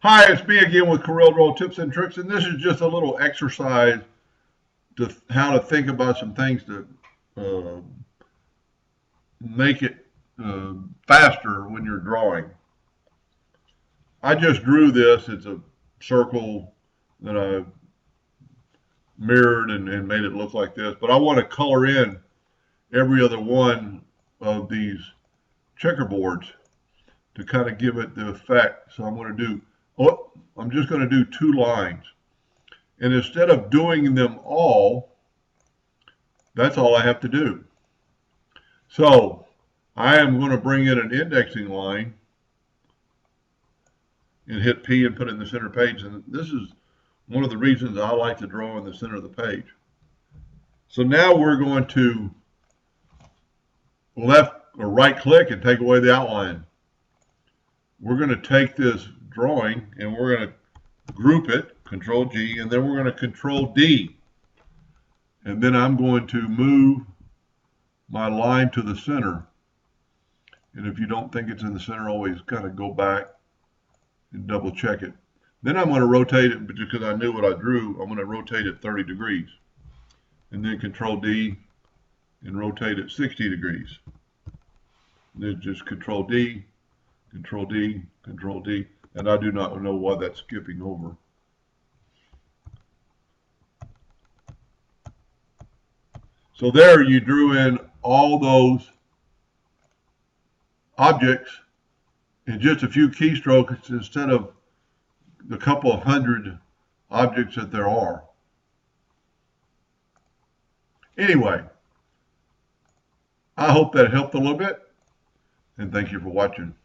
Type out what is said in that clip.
Hi, it's me again with Corel Draw Tips and Tricks, and this is just a little exercise to how to think about some things to uh, make it faster when you're drawing. I just drew this. It's a circle that I mirrored and made it look like this, but I want to color in every other one of these checkerboards to kind of give it the effect. So I'm just going to do 2 lines. And instead of doing them all, that's all I have to do. So I am going to bring in an indexing line and hit P and put it in the center page. And this is one of the reasons I like to draw in the center of the page. So now we're going to left or right click and take away the outline. We're going to take this drawing and we're going to group it, Control G, and then we're going to Control D. And then I'm going to move my line to the center. And if you don't think it's in the center, always kind of go back and double check it. Then I'm going to rotate it, because I knew what I drew, I'm going to rotate it 30 degrees. And then Control D and rotate it 60 degrees. And then just Control D, Control D, Control D. And I do not know why that's skipping over. So there you drew in all those objects in just a few keystrokes instead of the couple of hundred objects that there are. Anyway, I hope that helped a little bit, and thank you for watching.